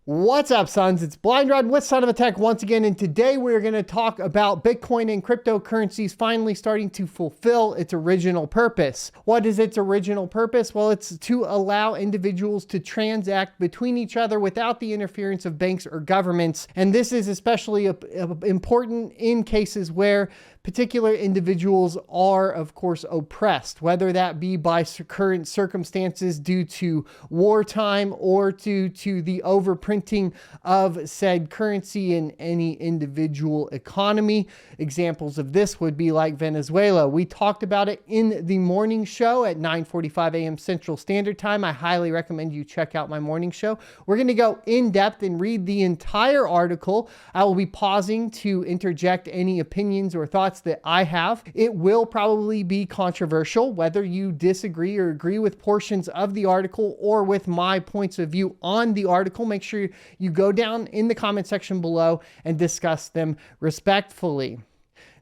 What's up, sons? It's Blind Rod with Sonofatech once again, and today we're going to talk about Bitcoin and cryptocurrencies finally starting to fulfill its original purpose. What is its original purpose? Well, it's to allow individuals to transact between each other without the interference of banks or governments, and this is especially important in cases where particular individuals are, of course, oppressed, whether that be by current circumstances due to wartime or due to the overprinting of said currency in any individual economy. Examples of this would be like Venezuela. We talked about it in the morning show at 9:45 a.m. Central Standard Time. I highly recommend you check out my morning show. We're going to go in depth and read the entire article. I will be pausing to interject any opinions or thoughts that I have. It will probably be controversial, whether you disagree or agree with portions of the article or with my points of view on the article. Make sure you go down in the comment section below and discuss them respectfully.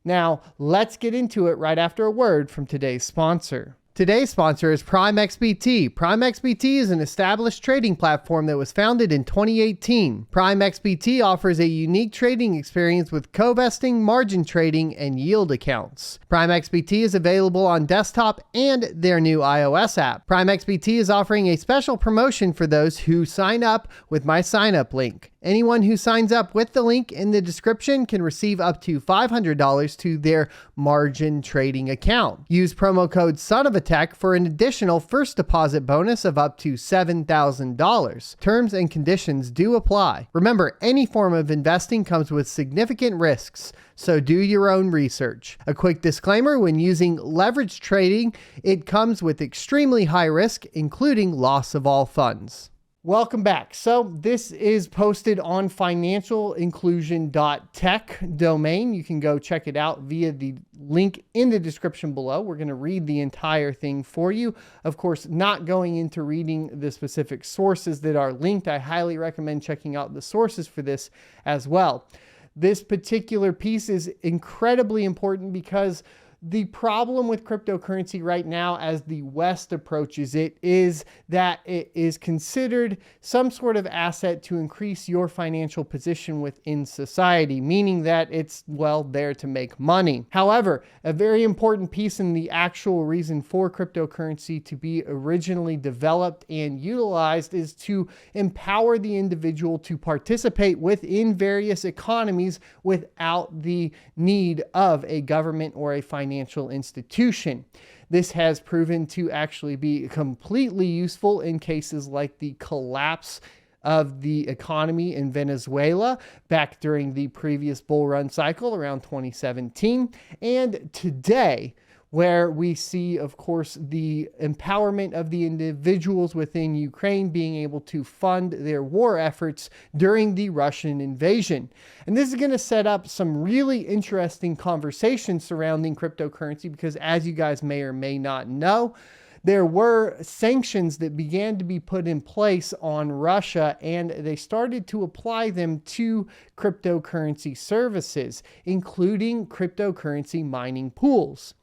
Now, let's get into it right after a word from today's sponsor. Today's sponsor is PrimeXBT. PrimeXBT is an established trading platform that was founded in 2018. PrimeXBT offers a unique trading experience with co-vesting, margin trading, and yield accounts. PrimeXBT is available on desktop and their new iOS app. PrimeXBT is offering a special promotion for those who sign up with my sign-up link. Anyone who signs up with the link in the description can receive up to $500 to their margin trading account. Use promo code sonofatech for an additional first deposit bonus of up to $7,000. Terms and conditions do apply. Remember, any form of investing comes with significant risks, so do your own research. A quick disclaimer: when using leverage trading, it comes with extremely high risk, including loss of all funds. Welcome back. So this is posted on financialinclusion.tech domain. You can go check it out via the link in the description below. We're going to read the entire thing for you. Of course, not going into reading the specific sources that are linked. I highly recommend checking out the sources for this as well. This particular piece is incredibly important because the problem with cryptocurrency right now, as the West approaches it, is that it is considered some sort of asset to increase your financial position within society, meaning that it's, well, there to make money. However, a very important piece in the actual reason for cryptocurrency to be originally developed and utilized is to empower the individual to participate within various economies without the need of a government or a financial institution. This has proven to actually be completely useful in cases like the collapse of the economy in Venezuela back during the previous bull run cycle around 2017, and today, where we see, of course, the empowerment of the individuals within Ukraine being able to fund their war efforts during the Russian invasion. And this is going to set up some really interesting conversations surrounding cryptocurrency because, as you guys may or may not know, there were sanctions that began to be put in place on Russia, and they started to apply them to cryptocurrency services, including cryptocurrency mining pools.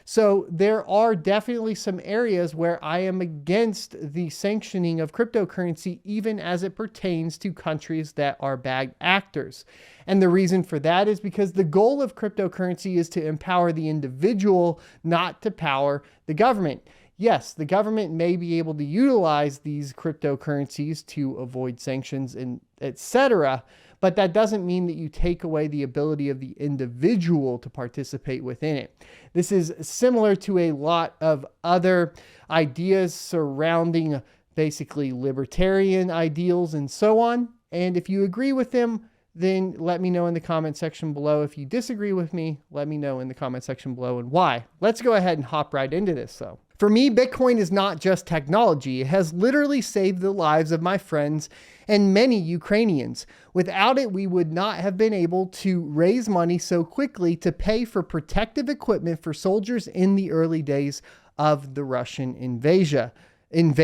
So there are definitely some areas where I am against the sanctioning of cryptocurrency, even as it pertains to countries that are bad actors. And the reason for that is because the goal of cryptocurrency is to empower the individual, not to power the government. Yes, the government may be able to utilize these cryptocurrencies to avoid sanctions and etc., but that doesn't mean that you take away the ability of the individual to participate within it. This is similar to a lot of other ideas surrounding basically libertarian ideals and so on. And if you agree with them, then let me know in the comment section below. If you disagree with me, let me know in the comment section below and why. Let's go ahead and hop right into this though. For me, Bitcoin is not just technology. It has literally saved the lives of my friends and many Ukrainians. Without it, we would not have been able to raise money so quickly to pay for protective equipment for soldiers in the early days of the Russian invasion. And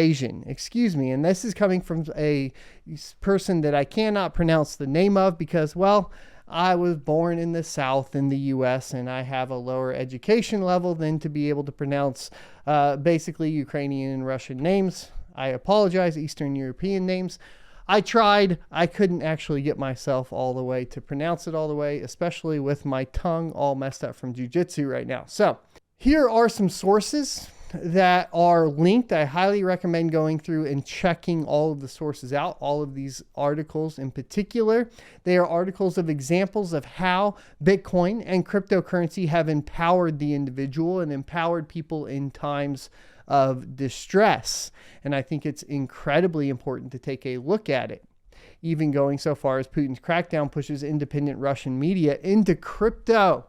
this is coming from a person that I cannot pronounce the name of because, well, I was born in the South in the US and I have a lower education level than to be able to pronounce basically Ukrainian and Russian names. I apologize, Eastern European names. I tried. I couldn't actually get myself all the way to pronounce it all the way, especially with my tongue all messed up from jiu-jitsu right now. So here are some sources that are linked. I highly recommend going through and checking all of the sources out, all of these articles in particular. They are articles of examples of how Bitcoin and cryptocurrency have empowered the individual and empowered people in times of distress. And I think it's incredibly important to take a look at it. Even going so far as Putin's crackdown pushes independent Russian media into crypto.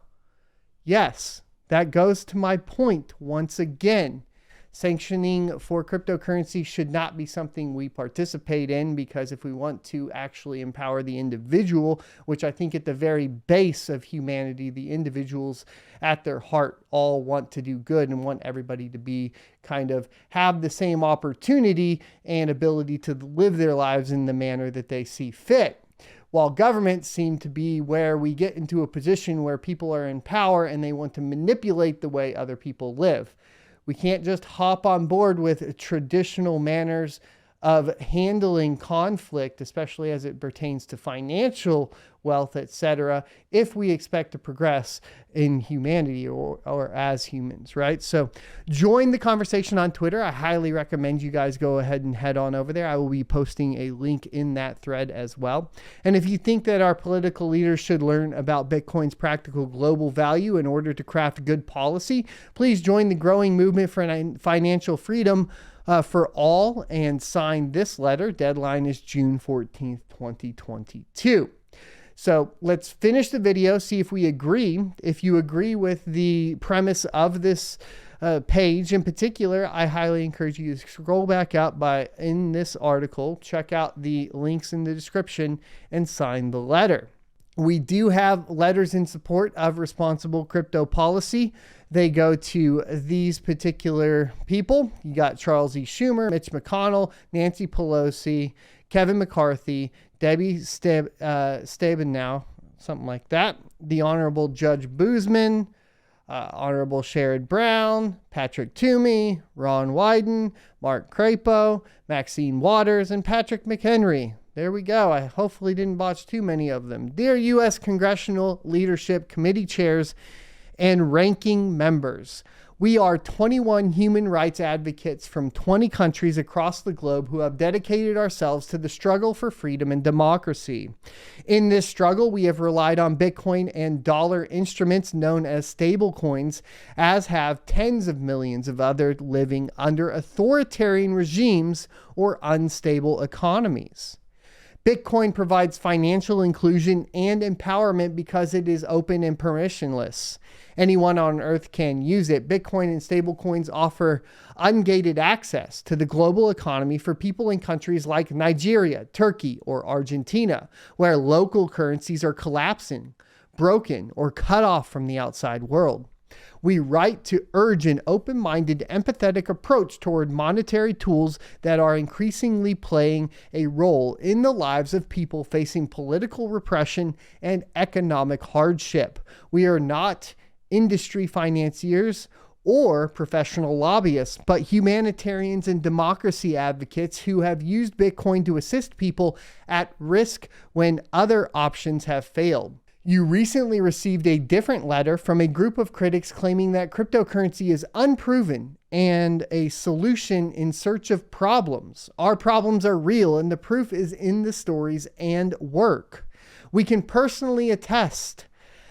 Yes. That goes to my point once again. Sanctioning for cryptocurrency should not be something we participate in, because if we want to actually empower the individual, which I think at the very base of humanity, the individuals at their heart all want to do good and want everybody to be kind of have the same opportunity and ability to live their lives in the manner that they see fit. While governments seem to be where we get into a position where people are in power and they want to manipulate the way other people live. We can't just hop on board with traditional manners of handling conflict, especially as it pertains to financial wealth, etc., if we expect to progress in humanity or as humans, right? So join the conversation on Twitter. I highly recommend you guys go ahead and head on over there. I will be posting a link in that thread as well. And if you think that our political leaders should learn about Bitcoin's practical global value in order to craft good policy, please join the growing movement for financial freedom for all and sign this letter. Deadline is June 14th, 2022. So let's finish the video, see if we agree. If you agree with the premise of this page in particular, I highly encourage you to scroll back up in this article, check out the links in the description, and sign the letter. We do have letters in support of responsible crypto policy. They go to these particular people. You got Charles E. Schumer, Mitch McConnell, Nancy Pelosi, Kevin McCarthy, Debbie Stabenow, something like that. The Honorable Judge Boozman, Honorable Sherrod Brown, Patrick Toomey, Ron Wyden, Mark Crapo, Maxine Waters, and Patrick McHenry. There we go. I hopefully didn't botch too many of them. Dear U.S. Congressional Leadership Committee chairs and ranking members, we are 21 human rights advocates from 20 countries across the globe who have dedicated ourselves to the struggle for freedom and democracy. In this struggle, we have relied on Bitcoin and dollar instruments known as stablecoins, as have tens of millions of others living under authoritarian regimes or unstable economies. Bitcoin provides financial inclusion and empowerment because it is open and permissionless. Anyone on earth can use it. Bitcoin and stablecoins offer ungated access to the global economy for people in countries like Nigeria, Turkey, or Argentina, where local currencies are collapsing, broken, or cut off from the outside world. We write to urge an open-minded, empathetic approach toward monetary tools that are increasingly playing a role in the lives of people facing political repression and economic hardship. We are not industry financiers or professional lobbyists, but humanitarians and democracy advocates who have used Bitcoin to assist people at risk when other options have failed. You recently received a different letter from a group of critics claiming that cryptocurrency is unproven and a solution in search of problems. Our problems are real, and the proof is in the stories and work. We can personally attest,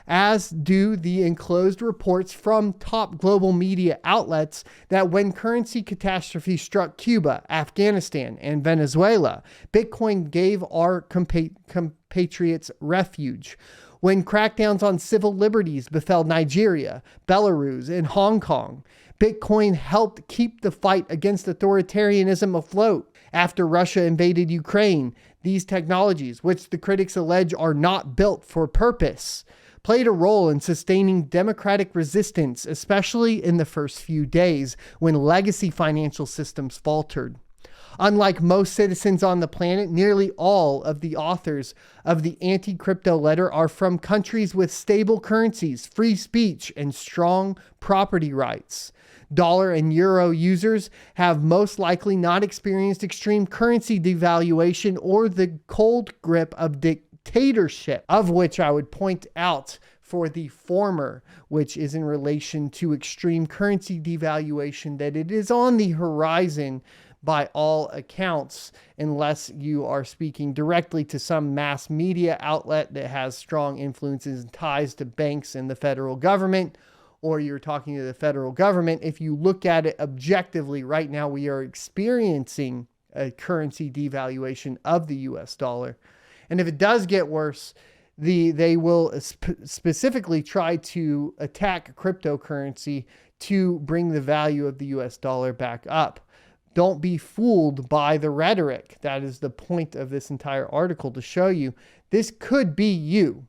as do the enclosed reports from top global media outlets, that when currency catastrophes struck Cuba, Afghanistan, and Venezuela, Bitcoin gave our compatriots refuge. When crackdowns on civil liberties befell Nigeria, Belarus, and Hong Kong, Bitcoin helped keep the fight against authoritarianism afloat. After Russia invaded Ukraine, these technologies, which the critics allege are not built for purpose, played a role in sustaining democratic resistance, especially in the first few days when legacy financial systems faltered. Unlike most citizens on the planet, nearly all of the authors of the anti-crypto letter are from countries with stable currencies, free speech, and strong property rights. Dollar and euro users have most likely not experienced extreme currency devaluation or the cold grip of dictatorship, of which I would point out for the former, which is in relation to extreme currency devaluation, that it is on the horizon by all accounts, unless you are speaking directly to some mass media outlet that has strong influences and ties to banks and the federal government, or you're talking to the federal government. If you look at it objectively, right now we are experiencing a currency devaluation of the US dollar. And if it does get worse, they will specifically try to attack cryptocurrency to bring the value of the US dollar back up. Don't be fooled by the rhetoric. That is the point of this entire article, to show you this could be you.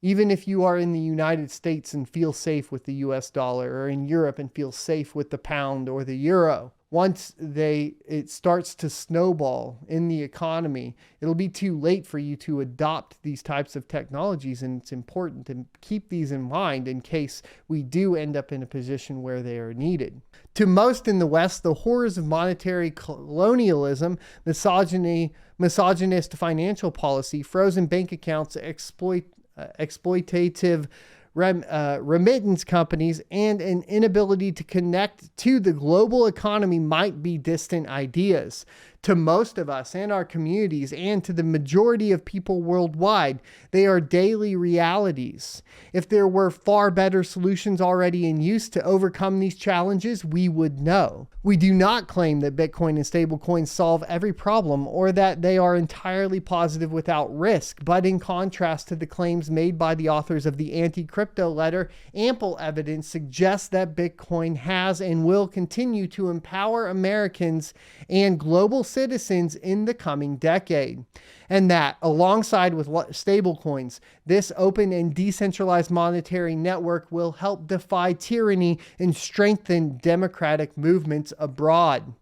Even if you are in the United States and feel safe with the US dollar, or in Europe and feel safe with the pound or the euro, once it starts to snowball in the economy, it'll be too late for you to adopt these types of technologies. And it's important to keep these in mind in case we do end up in a position where they are needed. To most in the West, the horrors of monetary colonialism, misogynist financial policy, frozen bank accounts, exploitative remittance companies, and an inability to connect to the global economy might be distant ideas. To most of us and our communities, and to the majority of people worldwide, they are daily realities. If there were far better solutions already in use to overcome these challenges, we would know. We do not claim that Bitcoin and stablecoins solve every problem, or that they are entirely positive without risk, but in contrast to the claims made by the authors of the Anti-Crypto Letter, ample evidence suggests that Bitcoin has and will continue to empower Americans and global citizens in the coming decade. And that, alongside with stablecoins, this open and decentralized monetary network will help defy tyranny and strengthen democratic movements abroad.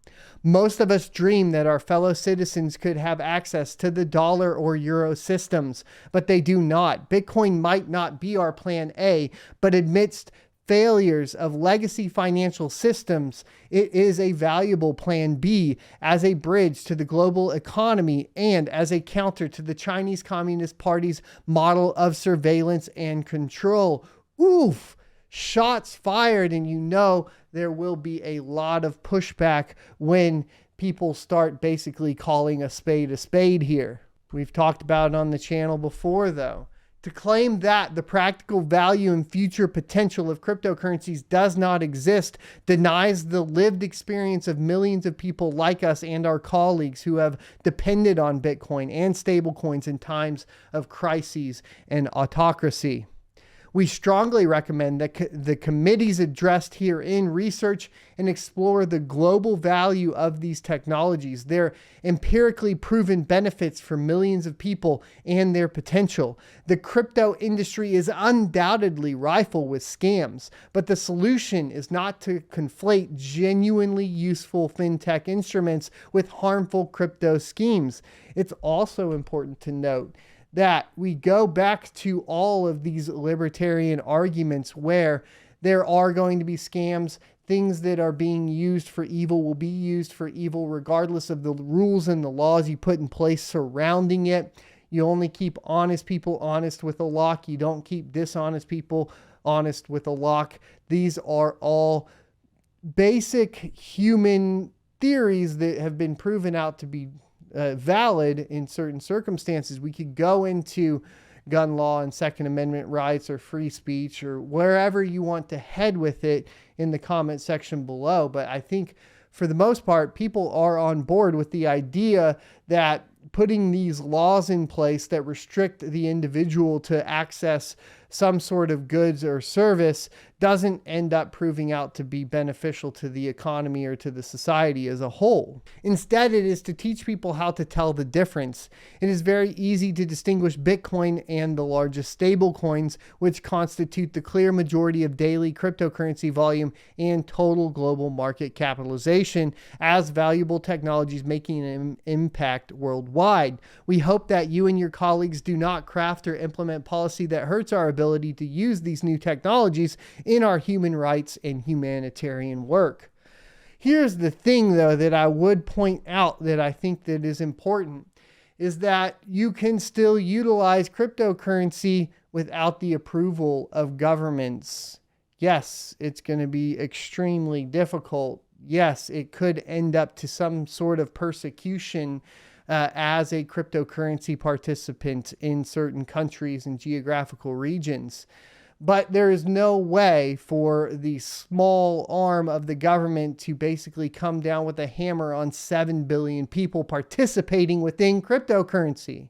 Most of us dream that our fellow citizens could have access to the dollar or euro systems, but they do not. Bitcoin might not be our plan A, but amidst failures of legacy financial systems, it is a valuable plan B as a bridge to the global economy and as a counter to the Chinese Communist Party's model of surveillance and control. Oof! Shots fired, and you know there will be a lot of pushback when people start basically calling a spade here. We've talked about it on the channel before, though. To claim that the practical value and future potential of cryptocurrencies does not exist denies the lived experience of millions of people like us and our colleagues who have depended on Bitcoin and stablecoins in times of crises and autocracy. We strongly recommend that the committees addressed herein research and explore the global value of these technologies, their empirically proven benefits for millions of people, and their potential. The crypto industry is undoubtedly rife with scams, but the solution is not to conflate genuinely useful fintech instruments with harmful crypto schemes. It's also important to note that we go back to all of these libertarian arguments where there are going to be scams. Things that are being used for evil will be used for evil regardless of the rules and the laws you put in place surrounding it. You only keep honest people honest with a lock. You don't keep dishonest people honest with a lock. These are all basic human theories that have been proven out to be valid in certain circumstances. We could go into gun law and Second Amendment rights or free speech or wherever you want to head with it in the comment section below. But I think for the most part, people are on board with the idea that putting these laws in place that restrict the individual to access some sort of goods or service doesn't end up proving out to be beneficial to the economy or to the society as a whole. Instead, it is to teach people how to tell the difference. It is very easy to distinguish Bitcoin and the largest stable coins, which constitute the clear majority of daily cryptocurrency volume and total global market capitalization, as valuable technologies making an impact impact worldwide. We hope that you and your colleagues do not craft or implement policy that hurts our ability to use these new technologies in our human rights and humanitarian work. Here's the thing, though, that I would point out that I think that is important, is that you can still utilize cryptocurrency without the approval of governments. Yes, it's going to be extremely difficult. Yes, it could end up to some sort of persecution as a cryptocurrency participant in certain countries and geographical regions. But there is no way for the small arm of the government to basically come down with a hammer on 7 billion people participating within cryptocurrency.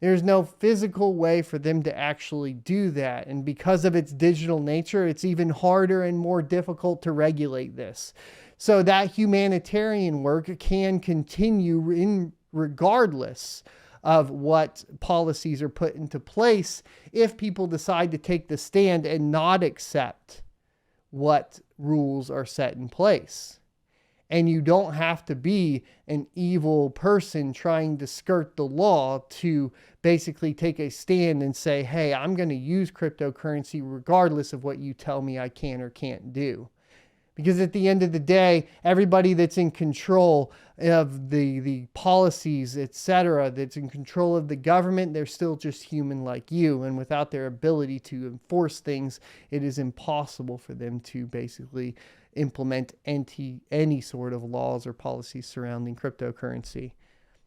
There's no physical way for them to actually do that. And because of its digital nature, it's even harder and more difficult to regulate this. So that humanitarian work can continue regardless of what policies are put into place if people decide to take the stand and not accept what rules are set in place. And you don't have to be an evil person trying to skirt the law to basically take a stand and say, hey, I'm going to use cryptocurrency regardless of what you tell me I can or can't do. Because at the end of the day, everybody that's in control of the policies, etc., that's in control of the government, they're still just human like you. And without their ability to enforce things, it is impossible for them to basically implement any sort of laws or policies surrounding cryptocurrency.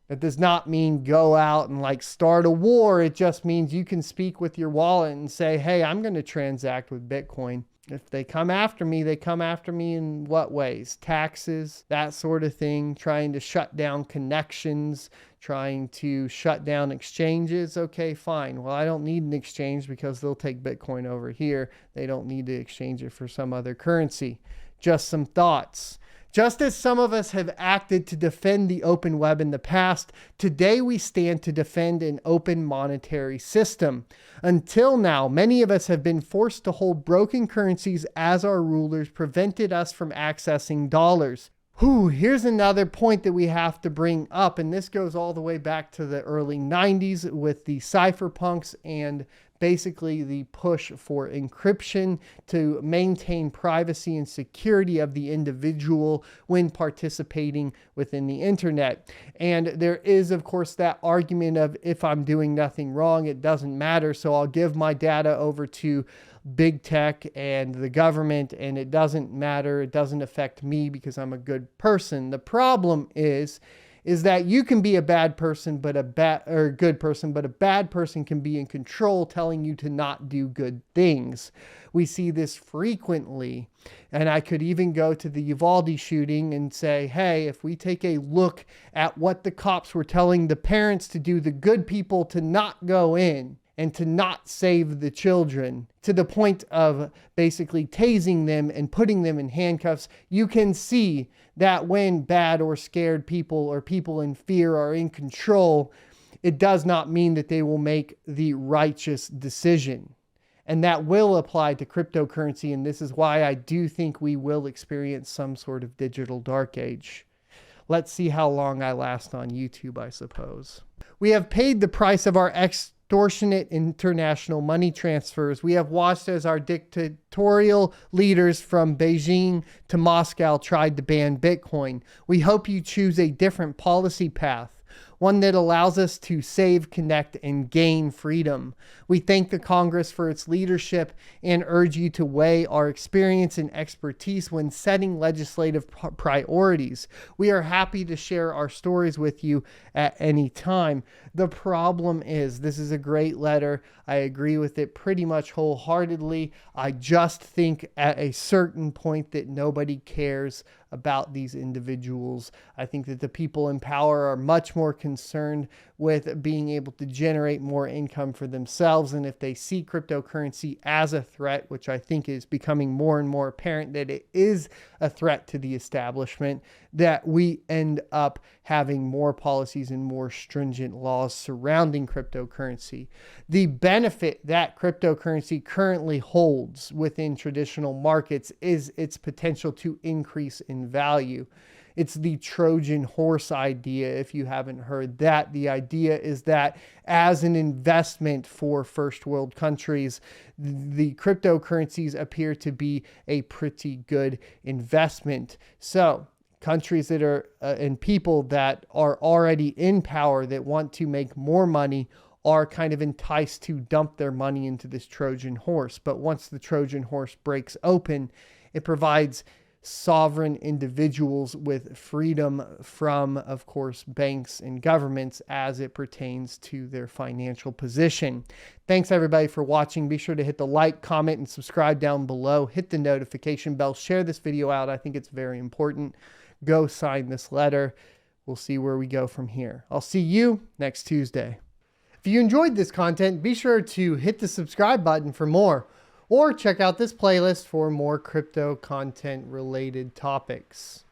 That does not mean go out and start a war. It just means you can speak with your wallet and say, hey, I'm going to transact with Bitcoin. If they come after me, they come after me in what ways? Taxes, that sort of thing, trying to shut down connections, trying to shut down exchanges. Okay, fine. Well, I don't need an exchange because they'll take Bitcoin over here. They don't need to exchange it for some other currency. Just some thoughts. Just as some of us have acted to defend the open web in the past, today we stand to defend an open monetary system. Until now, many of us have been forced to hold broken currencies as our rulers prevented us from accessing dollars. Here's another point that we have to bring up, and this goes all the way back to the early 90s with the cypherpunks and basically the push for encryption to maintain privacy and security of the individual when participating within the internet. And there is, of course, that argument of if I'm doing nothing wrong, it doesn't matter. So I'll give my data over to big tech and the government, and it doesn't matter. It doesn't affect me because I'm a good person. The problem is that you can be a bad person, but a good person, but a bad person can be in control, telling you to not do good things. We see this frequently. And I could even go to the Uvalde shooting and say, hey, if we take a look at what the cops were telling the parents to do, the good people to not go in and to not save the children, to the point of basically tasing them and putting them in handcuffs, you can see that when bad or scared people or people in fear are in control, it does not mean that they will make the righteous decision. And that will apply to cryptocurrency, and this is why I do think we will experience some sort of digital dark age. Let's see how long I last on YouTube, I suppose. We have paid the price of our extortionate international money transfers. We have watched as our dictatorial leaders from Beijing to Moscow tried to ban Bitcoin. We hope you choose a different policy path, one that allows us to save, connect, and gain freedom. We thank the Congress for its leadership and urge you to weigh our experience and expertise when setting legislative priorities. We are happy to share our stories with you at any time. The problem is, this is a great letter. I agree with it pretty much wholeheartedly. I just think at a certain point that nobody cares about these individuals. I think that the people in power are much more concerned with being able to generate more income for themselves. And if they see cryptocurrency as a threat, which I think is becoming more and more apparent that it is a threat to the establishment, that we end up having more policies and more stringent laws surrounding cryptocurrency. The benefit that cryptocurrency currently holds within traditional markets is its potential to increase in value. It's the Trojan horse idea. If you haven't heard that, the idea is that as an investment for first world countries, the cryptocurrencies appear to be a pretty good investment. So countries that are and people that are already in power that want to make more money are kind of enticed to dump their money into this Trojan horse. But once the Trojan horse breaks open, it provides sovereign individuals with freedom from, of course, banks and governments as it pertains to their financial position. Thanks everybody for watching. Be sure to hit the like, comment, and subscribe down below. Hit the notification bell. Share this video out. I think it's very important. Go sign this letter. We'll see where we go from here. I'll see you next Tuesday. If you enjoyed this content, be sure to hit the subscribe button for more, or check out this playlist for more crypto content related topics.